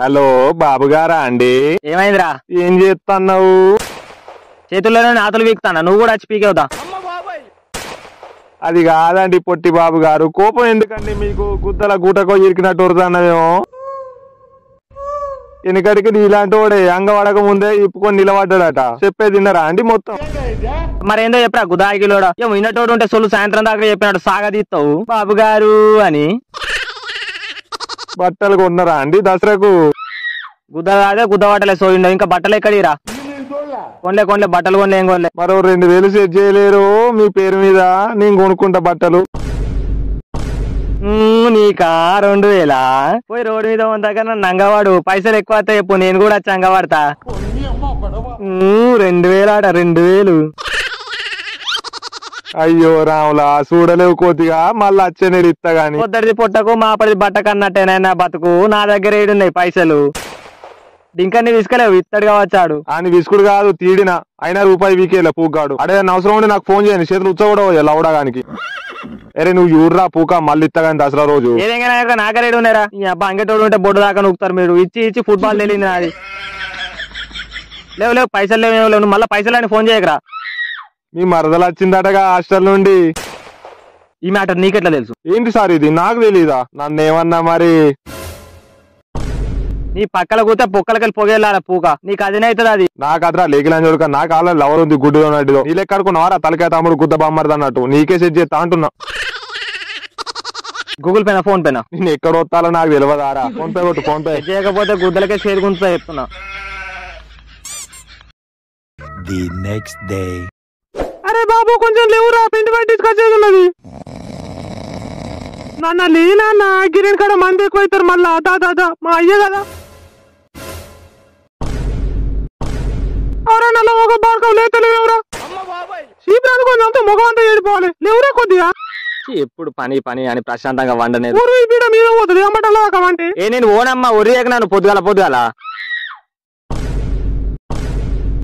Hello బాబు గారా అండి? ఏమైందిరా? ఏం చేస్తున్నావు? చేతుల్లోనే నాతులు వీక్తానా, నువ్వు కూడా వచ్చి పీకేవుతా. అది కాదండి పొట్టి బాబు గారు, కోపం ఎందుకండి మీకు? గుద్దల గూటకో ఇరికినట్టు వరుతున్నామేమో. వెనకడికి నీలాంటి వాడే అంగవడక ముందే ఇప్పుకొని నిలబడ్డాడట. చెప్పేది తిన్నరా అండి మొత్తం? మరేందో చెప్పరా గుదాయికిలోడా, ఏమో విన్నటోడు ఉంటే సొల్లు సాయంత్రం దాకా చెప్పినట్టు సాగదీస్తావు బాబు గారు అని. బట్టలు కొన్నారా అండి దసరాకు? గుద్ద కాదే గుద్ద బట్టలే సోయిండవు, ఇంకా బట్టలు ఎక్కడిరా? కొనలే బట్టలు కొనలే, ఏం కొనలే. మరో 2000 సెట్ చేయలేరు మీ పేరు మీద? నేను కొనుక్కుంటా బట్టలు. నీకా 2000? పోయి రోడ్డు మీద దగ్గర నంగవాడు, పైసలు ఎక్కువ వస్తాయి చెప్పు, నేను కూడా వచ్చి అంగవాడతా. 2000 ఆట, 2000. అయ్యో రాములా, చూడలేవు కోతిగా, మళ్ళీ వచ్చే నేను ఇస్తా గాని. పొద్దడిది పొట్టకు మాపడిది బట్ట కన్నట్టేనైనా బతుకు. నా దగ్గర ఏడున్నాయి పైసలు, ఇంకన్నీ విసుకలేవు, ఇత్తడిగా వచ్చాడు. ఆయన విసుకుడు కాదు తీడిన, అయినా రూపాయి వీకేలా పూగాడు. అడే అవసరం ఉండి నాకు ఫోన్ చేయండి, చేతులు ఉచ్చకూడవు లౌడగానికి. అరే నువ్వు యూర్రా పూక, మళ్ళీ ఇత్తగాని దసరా రోజు. ఏదైనా నాకరేడు ఉన్నారా? ఈ అబ్బా అంగటోడు ఉంటే బొడ్డు దాకా నూకుతారు మీరు. ఇచ్చి ఫుట్బాల్ తెలియదు నాది. లేవు పైసలు లేవు, నువ్వు మళ్ళీ పైసలు అని ఫోన్ చేయకరా. మీ మరదలు వచ్చిందటగా హాస్టల్ నుండి. ఈ మ్యాటర్ నీకెట్లా తెలుసు? ఏంటి సార్ ఇది, నాకు తెలీదా? నన్ను ఏమన్నా మరి? నీ పక్కల కూతే పొక్కలకెళ్ళి పొగేళ్ళారా పూక, నీకు అదినే అవుతుంది అది. నాకు అదరా లేకిలని చూడక, నాకు ఆల్రెడీ లవర్ ఉంది గుడ్డు అన్నట్టుదో. నీ లెక్కడుకున్నావారా తలకాయ తమ్ముడు గుద్ద బామ్మర్ది అన్నట్టు? నీకే సెట్ చేస్తా అంటున్నా. గూగుల్ పేనా ఫోన్ పేనా? నేను ఎక్కడ వస్తాలో నాకు తెలియదారా. ఫోన్ పే కొట్టు, ఫోన్ పే. చేయకపోతే గుద్దలకే చేరుకుంటా చెప్తున్నా. The next day. అరే బాబు కొంచెం లేవురా, పిండి పట్టించుకొచ్చేది ఉన్నది. నాన్న లేనా, గిరణ్ కాడ మంది ఎక్కువ అవుతారు మళ్ళా. దాదా మా అయ్యే కదా. ఎవరా నల్ల ఒక బాగా లేతలేవురా? చీపురాలు కొంచెం అంతా మొగం అంతా ఏడిపోవాలి. లేవురా కొద్దిగా. ఎప్పుడు పని అని ప్రశాంతంగా వండలేదు. మీద పోతుంది అమ్మటల్లా అంటే. నేను ఓనమ్మా ఒరియాక నన్ను పొద్దుగాల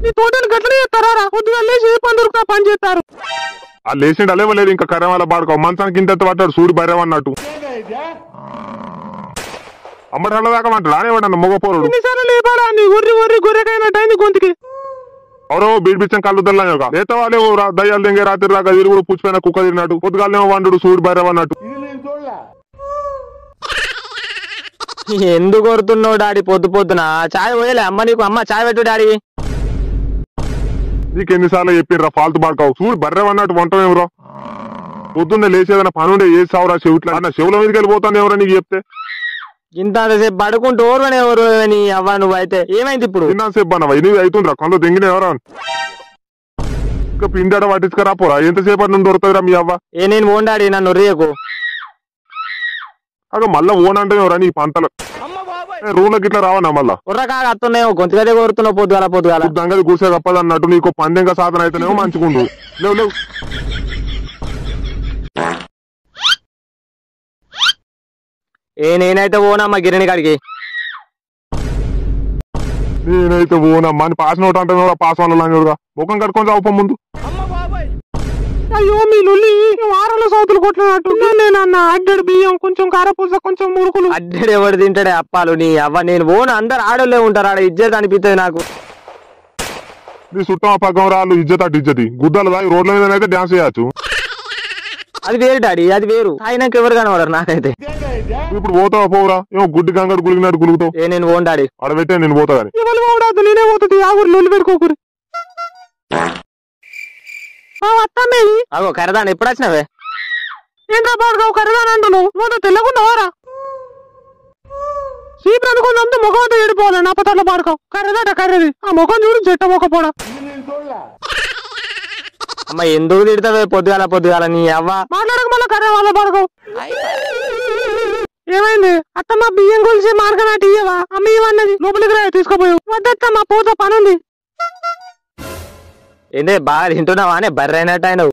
నీ తోటని గట్లనే చేస్తారా? పొద్దుగా లేచి ఏ పని దొరుకుతా పని చేస్తారు. ఆ లేచిండు అలేవలేదు ఇంకా కర్ర వాళ్ళ బాడుకో మంచానికి ఇంత పట్టాడు సూడి బర్రెవన్నట్టు. అమ్మటల్లా దాకా అంటాడు అనేవాడన్న మొగపోరుడు. లేపాడా నీ ఒర్రి గొర్రెకైనట్టయింది గొంతుకి. ఎవరో బీడిపించం కళ్ళు దల్లా లేతవాళ్ళే దయ్యాలు దెంగే రాత్రి దాకా తిరుగుడు పుచ్చిపోయిన కుక్క తిరిగినట్టు. పొద్దుగాలేమో వండు సూడి బర్రెవన్నట్టు. ఎందుకు కొడుతున్నావు డాడీ పొద్దున? చాయ్ పోయలే అమ్మ నీకు? అమ్మ చాయ్ పెట్టు డాడీ. నీకు ఎన్నిసార్లు చెప్పిండ్రా ఫాల్తు బాడుకావు? చూడు బర్రెవన్నట్టు వంటమేమరా? పొద్దున్నే లేచేదన్న పనుండే ఏ సావురా చెవిట్లా అన్న చెవుల మీదకి వెళ్ళిపోతాను ఎవరా నీకు చెప్తే. ఇంతసేపు పడుకుంటూ ఓర్వనే ఎవరు నీ అవ్వ నువ్వైతే? ఏమైంది ఇప్పుడు? సేపు అన్నవా ఇది అవుతుందిరా కళ్ళు దెంగిన ఎవరా? ఇంకా పిండాడ పట్టించుకరా పోరా, ఎంతసేపటి నుండి దొరుకుతుందిరా మీ అవ్వ? నేను ఓన్ డాడీ, నన్ను ఒర్రియకు. అగ మళ్ళా ఓన్ అంటే ఎవరా నీ పంటలు? రూమ్లోకి ఇట్లా రావన్నా మళ్ళా? ఉర్రకాగా అత్తున్నాయో గొంతుగదే కోరుతున్నావు పొద్దుగాల. దంగది కూర్చో తప్పదన్నట్టు నీకు పందెంగా సాధన అయితేనేమో మంచిగుండు. లేవు నేనైతే ఓనమ్మా గిరణి కాడికి. నేనైతే ఓనమ్మా అని పాస్ నోట్ అంటే పాస్ వాళ్ళ ముఖం కట్టుకొని చావు ముందు. అయ్యో మీ లొల్లి వారంలో సౌతులు కొట్టినట్టు. నేనన్నా అడ్డడు బియ్యం, కొంచెం కారపూస, కొంచెం మురుకులు. అడ్డడు ఎవడు తింటాడే అప్పాలు నీ అవ్వ? నేను ఓన్ అందరు ఆడోళ్ళే ఉంటారు, ఆడ ఇజ్జత్ అనిపిస్తుంది నాకు. నీ చుట్టం పక్కం రాళ్ళు ఇజ్జత్ అటు ఇజ్జతి గుద్దలు దాగి రోడ్ల మీద అయితే డాన్స్ చేయొచ్చు. అది వేరు డాడీ, అది వేరు. ఆయనకి ఎవరు కనబడరు నాకైతే. ఇప్పుడు పోతావా పోరా? ఏమో గుడ్డి గంగడు గులిగినట్టు గులుగుతావు. నేను ఓన్ డాడీ. అడబెట్టే నేను పోతా కానీ నేనే పోతుంది. ఆ ఊరు లొల్లి పెట్టుకోకూరి. అగో కరదాని ఎప్పుడు వచ్చినవే? ఏంట్రా బాడుగావు కరదాని అంటున్నావు? నువ్వు తెల్లగున్నావారా? సీపు అనుకుందాంతో ముఖం అంతా ఏడిపోవాలి. నా పతాల బాడుకావు కర్రదాట కర్రది. ఆ ముఖం చూడు చెట్ట మొక్కపోడా. అమ్మ ఎందుకు తిడతావే పొద్దుగాల నీ అవ్వ? మాట్లాడక మళ్ళీ కర్ర వాళ్ళ బాడుకావు. ఏమైంది అత్తమ్మ? బియ్యం కొలిసి మార్గం అటు ఇయ్యవా? అమ్మ ఇవన్నది లోపలికి రా తీసుకోపోయావు. వద్దత్తమ్మ పోతా పనుంది. ఏంటే బాగా తింటున్నావా అనే బర్రె అయినట్టు అయినవు?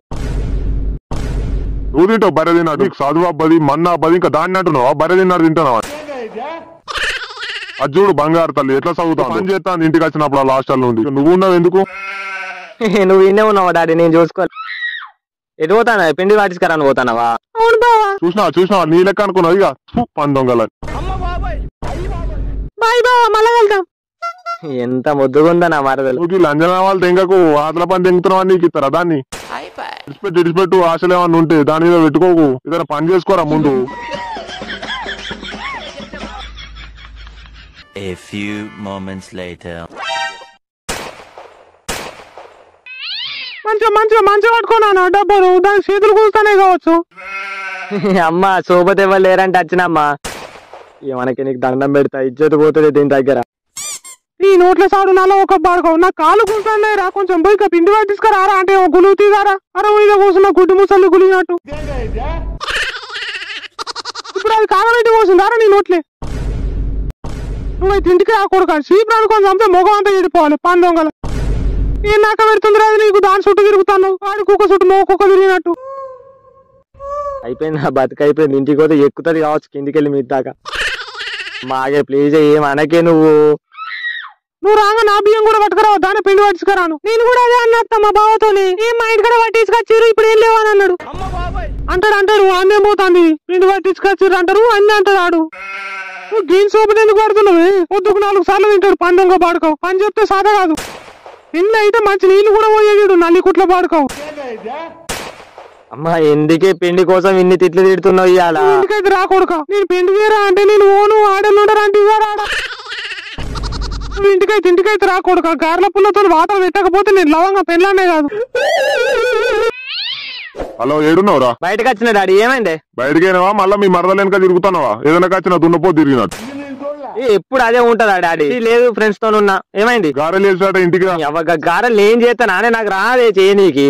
నువ్వు తింటావు బర్రె తిన్నాడు. చదువు అబ్బది మన్నా అబ్బది ఇంకా దాన్ని అంటున్నావా? బర్రె తిన్నాడు తింటున్నావా? అది చూడు బంగారు తల్లి ఎట్లా చదువుతావు? పని చేస్తాను ఇంటికి వచ్చినప్పుడు హాస్టల్ నుండి. నువ్వు ఉన్నావు ఎందుకు? నువ్వు ఇన్నే ఉన్నావా డాడీ? నేను చూసుకోవాలి. ఎటు పోతానా? పిండి పట్టించుకరాని పోతానవా? చూసినావా నీ లెక్క అనుకున్నావు ఇక పందొంగల. బాయ్ బావా మళ్ళా వెళ్తాం. ఎంత ముద్దుగుందా నా మరదలు. నువ్వు లంజన వాళ్ళు తెంగకు ఆతల పని తెంగుతున్నావు నీకు ఇస్తారా దాన్ని ఇడిచిపెట్టు ఆశలు ఏమన్నా ఉంటే దాని మీద పెట్టుకోకు ఏదైనా పని చేసుకోరా ముందు. A few moments later. మంచిగా పట్టుకున్నాను డబ్బులు దాని చేతులు కూస్తానే కావచ్చు. అమ్మ సోపతి ఎవరు లేరంటే వచ్చినమ్మా. మనకి నీకు దండం పెడతా ఇజ్జత్ పోతుంది దీని దగ్గర. ఈ నోట్ల సాడు నాలో ఒక బాడుకో నా కాలు కూర్చోలేరా కొంచెం పోయి పిండి పట్టించుకురారా అంటే గులువు తీగారా అరే మీద కూర్చున్న గుడ్డి ముసలి గులిగినట్టు. ఇప్పుడు అది కాలం ఇంటి కూర్చుందారా నీ నోట్లే. నువ్వైతే ఇంటికి రాకూడదు చీపురాలు కొంచెం చంపితే మొగం అంతా చెడిపోవాలి పాన్ దొంగల. ఏం నాక పెడుతుంది రాదు నీకు దాని చుట్టూ తిరుగుతాను వాడి కుక్క చుట్టూ మొగ కుక్క తిరిగినట్టు. అయిపోయింది నా బతుకు అయిపోయింది. ఇంటికి పోతే ఎక్కుతుంది కావచ్చు కిందికి వెళ్ళి మీ దాకా. మాగే ప్లీజ్ ఏం అనకే నువ్వు రాగా నా బియ్యం కూడా పట్టుకురావు దాన్ని పిండి పట్టించుకురాను. నేను కూడా అదే అన్నత్తా మా బావతోని ఏం మా ఇంటి కూడా పట్టించుకొచ్చిర్రు ఇప్పుడు ఏం లేవని అన్నాడు. అంటాడు అన్నే పోతాంది పిండి పట్టించుకొచ్చిర్రు అంటారు అన్నీ అంటాడు. నువ్వు గీన్ సోపు ఎందుకు పడుతున్నావు పొద్దుకు 4 సార్లు తింటాడు పండుగ పాడుకోవు పని చెప్తే సాదా కాదు. నిన్న అయితే మంచి నీళ్లు కూడా పోయేడు నల్లి కుట్ల పాడుకోవు. అమ్మా ఎందుకే పిండి కోసం ఇన్ని తిట్లు తిడుతున్నావు ఇవాళ. ఇంటికైతే రాకూడక నేను పిండి తీరా అంటే నేను ఓను ఆడనుండరా అంటే నువ్వు ఇంటికైతే రాకూడక గారెల పుల్లతో వాటర్ పెట్టకపోతే నేను లవంగా పెళ్ళానే కాదు. హలో ఏడున్నావురా? బయటకు వచ్చిన డాడీ ఏమైంది? బయటకేనావా మళ్ళీ మీ మరదలు వెనక తిరుగుతున్నావా ఏదైనా వచ్చిన దున్నపో తిరిగినట్టు? ఎప్పుడు అదే ఉంటదా డాడీ? లేదు ఫ్రెండ్స్ తో ఉన్నా. ఏమైంది? గారెలు వేసాట ఇంటికి గారెలు ఏం చేస్తానా నాకు రాదే చేయనీకి.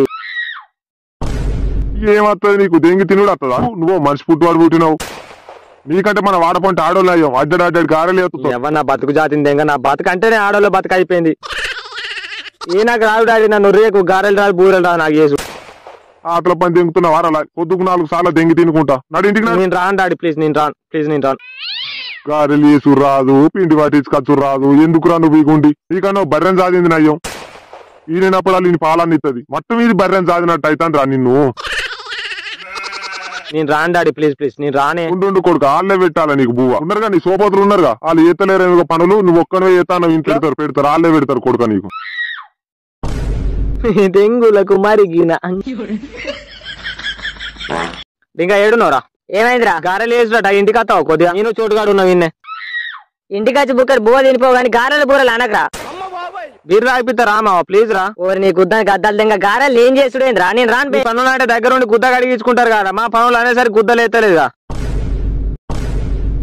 ఏమత్తది నీకు దెంగి తినుడు వస్తుందా? నువ్వు మనిషి పుట్టువాడు పుట్టినావు నీకంటే మన వాడపంటే ఆడోళ్ళు అయ్యాం అడ్డాడు గారెలు వేస్తున్నావు. ఎవరు నా బతుకు జాతింది ఇంకా నా బతుకు అంటేనే ఆడోళ్ళ బతుకు అయిపోయింది. ఏ నాకు రాదు డాడీ నన్ను రేకు గారెలు రాదు బూరెలు రాదు నాకు చేసు. ఆతల పని దెంగుతున్నావు అలా పొద్దుకు 4 సార్లు దెంగి తినుకుంటా నడు ఇంటికి. నేను రాను డాడీ ప్లీజ్ నేను రాను. గారెలు వేసు రాదు పిండి పట్టించుకొచ్చు రాదు ఎందుకురా నువ్వు వీగుండి నీకన్నా బర్రెని సాధింది నయ్యం. ఈయనప్పుడు వాళ్ళు పాలన్నీ ఇస్తుంది మొత్తం ఇది బర్రెని సాధినట్టు అవుతాను రా నిన్ను. నేను రాను డాడీ ప్లీజ్ నేను రానే. ఉండు కొడుకు వాళ్ళే పెట్టాలా నీకు బువ్వ ఉన్నారుగా నీ సోపతులు ఉన్నారుగా వాళ్ళు ఏతలేరు పనులు నువ్వు ఒక్కనే ఏతాను ఇంట్లో పెడతారు వాళ్ళే పెడతారు కొడుక నీకు. దెంగులకు మరిగిన ఇంకా ఏడున్నావురా? ఏమైందిరా? గారెలు వేసుట ఇంటికి వస్తావు కొద్దిగా నేను చోటుగాడు ఉన్నావు ఇన్నే. ఇంటికి వచ్చి బుక్కలు బువ్వ తినిపోవు కానీ గారెలు బూరెలు అనకరా. బీరు రాయిపిస్తా రామా ప్లీజ్ రా. ఓరి నీ గుద్దానికి అద్దాలు ఇంకా గారెలు ఏం చేసుడేంద్రా? నేను రాను. పనులు అంటే దగ్గర ఉండి గుద్ద కడిగించుకుంటారు కదా మా పనులు అనేసరికి గుద్దలు ఎత్తలేదుగా.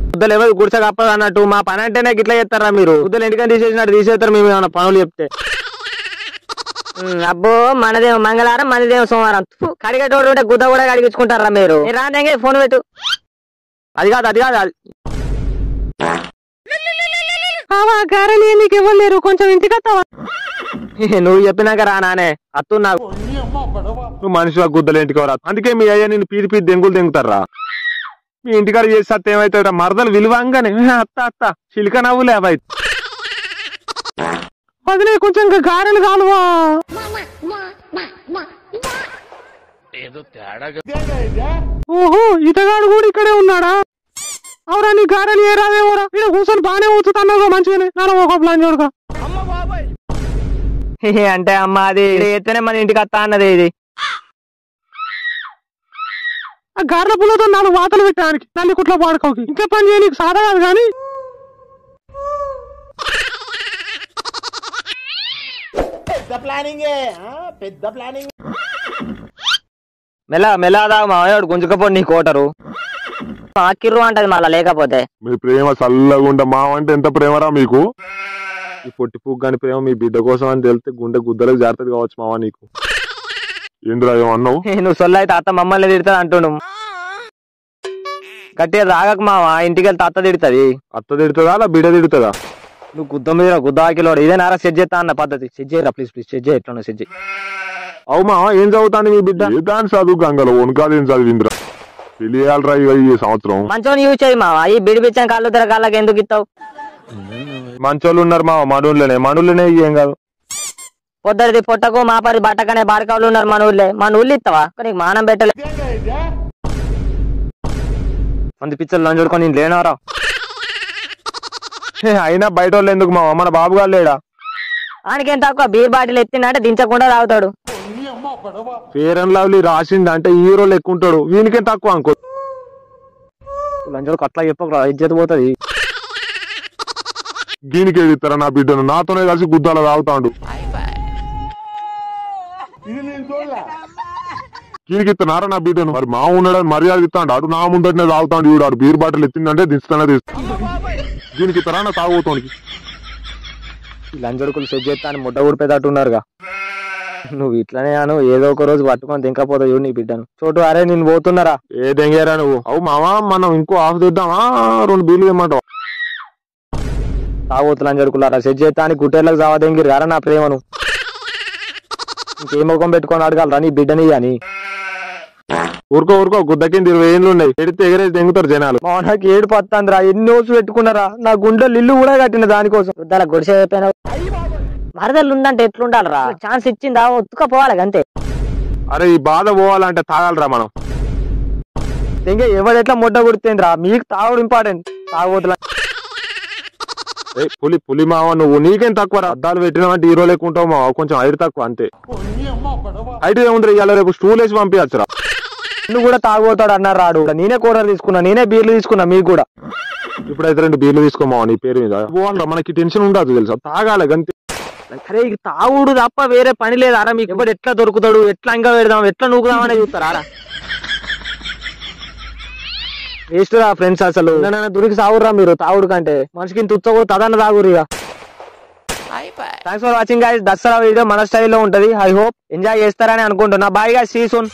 గుద్దలు ఎవరు గుడిస కప్పదు అన్నట్టు మా పని అంటేనే గిట్లా చేస్తారా మీరు? గుద్దలు ఎందుకని తీసేసినట్టు తీసేస్తారు మేము ఏమన్నా పనులు చెప్తే. అబ్బో మనదేమో మంగళవారం మనదేమో సోమవారం కడిగేటోడు ఉంటే గుద్ద కూడా కడిగించుకుంటారా మీరు? రాదే ఫోన్ పెట్టు. అది కాదు గారెలు నీకు ఇవ్వలేరు కొంచెం ఇంటికి వస్తావా? నువ్వు చెప్పినాక రా నానే అత్తు నాకు. నువ్వు మనిషిగా గుద్దలు ఇంటికి రా అందుకే మీ అయ్యా నేను పీది దెంగులు దెంగుతారా. మీ ఇంటికాడ చేసి అత్త ఏమైతే మరదలు విలువంగానే అత్త చిలిక నవ్వులే అవి అదిలే కొంచెం ఇంకా గారెలు కాలువా. ఓహో ఇతగాడు కూడా ఇక్కడే ఉన్నాడా? అవురా నీ గారెలు ఏ రాదేవరా? ఇక్కడ కూర్చొని బాగానే ఊచుతున్నావు మంచిగానే నాన్న ఒక ప్లాన్ చూడక. అంటే అమ్మ అది ఎత్తనే మన ఇంటికి వస్తా అన్నది ఇది. ఆ గారెల పుల్లతో 4 వాతలు పెట్టడానికి నల్లి కుట్ల పాడుకోకి ఇంకా పని చేయడానికి సాదా కాదు కానీ. మెల్లదా మావాడు గుంజుకపోడు నీ కోటరు కిర్రు అంటది మళ్ళా లేకపోతే. మీ ప్రేమ చల్లగుండ మావంటే ఎంత ప్రేమరా మీకు? ఈ పొట్టి పుగ్గాని ప్రేమ మీ బిడ్డ కోసం అని తెలిస్తే గుండె గుద్దలకు జాగ్రత్తగా కావచ్చు మావా నీకు. ఏంద్రా ఏమన్నావు? నువ్వు సొల్లు అయితే అత్త మమ్మల్ని తిడుతుంది అంటుండు. గట్టిగా రాగక మావా ఇంటికి వెళ్తే అత్త తిడుతుంది. అత్త తిడుతుందా అలా బిడ్డ తిడుతుందా? నువ్వు గుద్ద మీద గుద్ద ఆకిలోడు ఇదే నారా సెట్ చేస్తా అన్న పద్ధతి. సెట్ చేయరా ప్లీజ్ సెట్ చేయ ఎట్లా సెట్ చేయి. అవు మావా ఏం చదువుతాను మీ బిడ్డ? ఏ దాని చదువు గంగలో వనకాదేం చదివిందిరా తెలియాలరా ఈ సంవత్సరం. మంచోని యూజ్ చేయి మావా ఈ బిడిపిచ్చిన కాళ్ళు తిరగాళ్ళకి ఎందుకు ఇస్తావు? మంచోళ్ళు ఉన్నారు మావా మనూళ్ళనే ఏం కాదు. పొద్దరిది పొట్టకు మాపరి బట్టకనే బారకాళ్ళు ఉన్నారు మన ఊళ్ళే. మన ఊళ్ళు ఇస్తావా? నీకు మానం పెట్టలే మంది పిచ్చలు లంచుకొని నేను లేనారా. అయినా బయట వాళ్ళు ఎందుకు మావా, మన బాబు గారు లేడా? ఆయనకేం తక్కువ, బీర్ బాటిల్ ఎత్తిందంటే దించకుండా తాగుతాడు. ఫేర్ అండ్ లవ్లీ రాసింది అంటే హీరోలు ఎక్కువ ఉంటాడు, వీనికేం తక్కువ అనుకో. లంచోళ్ళకి అట్లా చెప్పక ఇజ్జత్ పోతుంది. దీనికి ఇస్తారా నా బిడ్డను? నాతోనే కలిసి గుద్దాల తాగుతాడు. దీనికి ఇస్తున్నారా నా బిడ్డను? మరి మా ఉన్నాడని మర్యాద ఇస్తాడు. అటు నా ముందటనే తాగుతాడు. వీడు బీర్ బాటిల్ ఎత్తిందంటే దిస్తానే తీస్తాడు. దీనికి ఇస్తారా నా తాగుతానికి? లంచొడుకులు సెట్ చేస్తా అని ముడ్డ ఊడిపోయేటట్టున్నారుగా. నువ్వు ఇట్లనే అను, ఏదో ఒక రోజు పట్టుకొని దింకపోతా చూడు నీ బిడ్డను. చోటు అరే నేను పోతున్నారా? ఏ దెంగేరా నువ్వు? అవు మావా, మనం ఇంకో ఆఫ్ తెద్దామా? 2 బీర్లు తెమ్మంటావు? తాగోతు లంచొడుకులారా సెట్ చేస్తా అని గుట్టేళ్ళకి చావా దెంగిరి రా నా ప్రేమను. ఇంకే ముఖం పెట్టుకొని అడగాలరా నీ బిడ్డని అని? ఊరుకో గుద్ద కింద 20 ఏళ్ళు ఉన్నాయి. ఎడితే ఎగరేసి దెంగుతారు జనాలు. మా నాకు ఏడు పత్తందిరా, ఎన్ని రోజులు పెట్టుకున్నారా? నా గుండెలు ఇల్లు కూడా కట్టిన దానికోసం. వృద్ధాల గొడిసే అయిపోయినా మరదలు ఉందంటే ఎట్లుండాలరా? ఛాన్స్ ఇచ్చిందా ఒత్తుకపోవాలి అంతే. అరే ఈ బాధ పోవాలంటే తాగాలరా మనం. ఇంకా ఎవడెట్లా ముడ్డ గుర్తేంద్రా? మీకు తాగుడు ఇంపార్టెంట్. తాగోతుల పులి మావ, నువ్వు నీకేం తక్కువ రా? అద్దాలు పెట్టినావంటే హీరో లేకుంటావు మావ, కొంచెం హైట్ తక్కువ అంతే. హైట్ ఏముంది ఇవాళ రేపు స్టూల్ వేసి పంపించరా? నువ్వు కూడా తాగోతాడు అన్నారు రాడు. నేనే కూరలు తీసుకున్నా, నేనే బీర్లు తీసుకున్నా. మీకు కూడా ఇప్పుడైతే 2 బీర్లు తీసుకోమావా నీ పేరు మీద. పోవాలరా, మనకి టెన్షన్ ఉండదు తెలుసా? తాగాలి గంతే. అరే తాగుడు తప్ప వేరే పని లేదారా మీకు? ఎవడు ఎట్లా దొరుకుతాడు, ఎట్లా ఇంకా పెడదాం, ఎట్లా నూకుదామనే చూస్తారా? వేస్ట్ రా ఫ్రెండ్స్, అసలు దొరికి సాగురా మీరు. తాగుడు కంటే మనిషికి తుచ్చకో తదన్న తాగురు ఇక. Thanks for watching guys. Dasara video మన స్టైల్లో ఉంటది. ఐ హోప్ ఎంజాయ్ చేస్తారని అనుకుంటున్నా. Bye guys, see you soon.